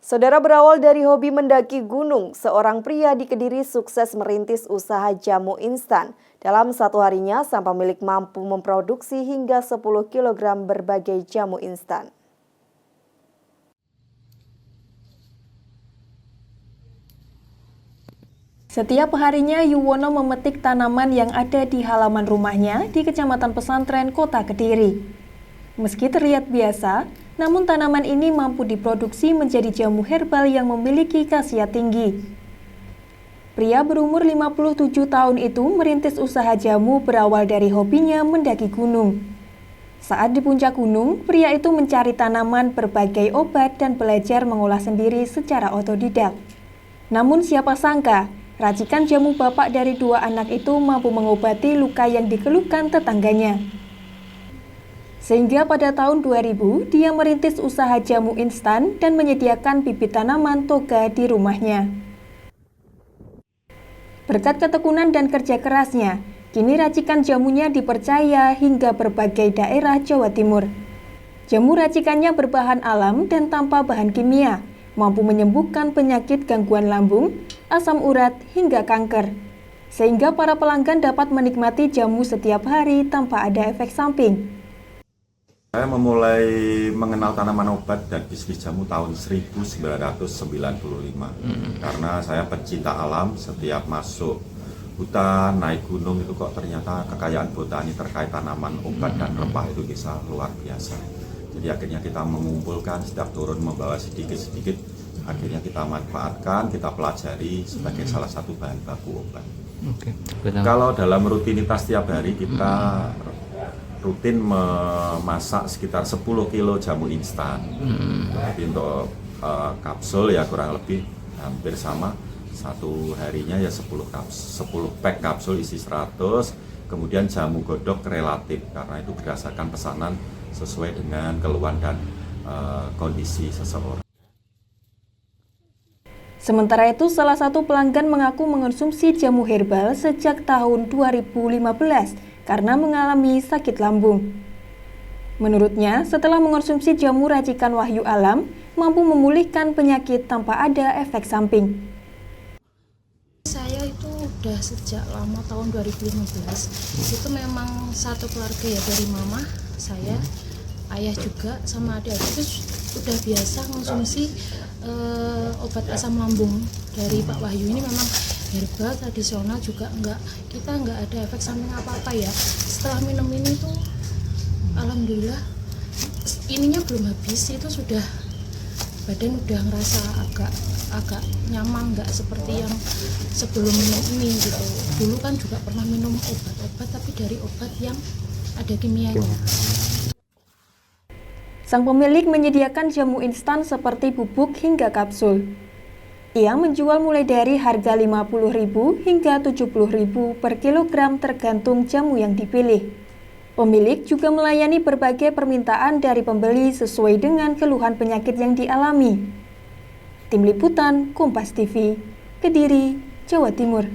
Saudara, berawal dari hobi mendaki gunung, seorang pria di Kediri sukses merintis usaha jamu instan. Dalam satu harinya, sang pemilik mampu memproduksi hingga 10 kg berbagai jamu instan. Setiap harinya Yuwono memetik tanaman yang ada di halaman rumahnya di Kecamatan Pesantren, Kota Kediri. Meski terlihat biasa, namun tanaman ini mampu diproduksi menjadi jamu herbal yang memiliki khasiat tinggi. Pria berumur 57 tahun itu merintis usaha jamu berawal dari hobinya mendaki gunung. Saat di puncak gunung, pria itu mencari tanaman, berbagai obat, dan belajar mengolah sendiri secara otodidak. Namun siapa sangka, racikan jamu bapak dari dua anak itu mampu mengobati luka yang dikeluhkan tetangganya. Sehingga pada tahun 2000, dia merintis usaha jamu instan dan menyediakan bibit tanaman toga di rumahnya. Berkat ketekunan dan kerja kerasnya, kini racikan jamunya dipercaya hingga berbagai daerah Jawa Timur. Jamu racikannya berbahan alam dan tanpa bahan kimia, mampu menyembuhkan penyakit gangguan lambung, asam urat, hingga kanker. Sehingga para pelanggan dapat menikmati jamu setiap hari tanpa ada efek samping. Saya memulai mengenal tanaman obat dan bisnis jamu tahun 1995 karena saya pecinta alam. Setiap masuk hutan, naik gunung itu kok ternyata kekayaan botani terkait tanaman obat dan rempah itu bisa luar biasa. Jadi akhirnya kita mengumpulkan, setiap turun membawa sedikit-sedikit, akhirnya kita manfaatkan, kita pelajari sebagai salah satu bahan baku obat. Kalau dalam rutinitas tiap hari kita rutin memasak sekitar 10 kilo jamu instan. Jadi untuk kapsul ya kurang lebih hampir sama, satu harinya ya 10 pack kapsul isi 100, kemudian jamu godok relatif karena itu berdasarkan pesanan sesuai dengan keluhan dan kondisi seseorang. Sementara itu, salah satu pelanggan mengaku mengonsumsi jamu herbal sejak tahun 2015 karena mengalami sakit lambung. Menurutnya, setelah mengonsumsi jamu racikan Wahyu Alam, mampu memulihkan penyakit tanpa ada efek samping. Saya itu udah sejak lama tahun 2015, itu memang satu keluarga ya, dari mama, saya, ayah juga, sama adik itu udah biasa konsumsi obat asam lambung dari Pak Wahyu. Ini memang herbal tradisional juga, kita nggak ada efek samping apa-apa ya. Setelah minum ini tuh alhamdulillah ininya belum habis, itu sudah badan udah ngerasa agak nyaman, nggak seperti yang sebelum minum ini gitu. Dulu kan juga pernah minum obat-obat tapi dari obat yang ada kimianya. Sang pemilik menyediakan jamu instan seperti bubuk hingga kapsul. Ia menjual mulai dari harga Rp50.000 hingga Rp70.000 per kilogram tergantung jamu yang dipilih. Pemilik juga melayani berbagai permintaan dari pembeli sesuai dengan keluhan penyakit yang dialami. Tim Liputan Kompas TV, Kediri, Jawa Timur.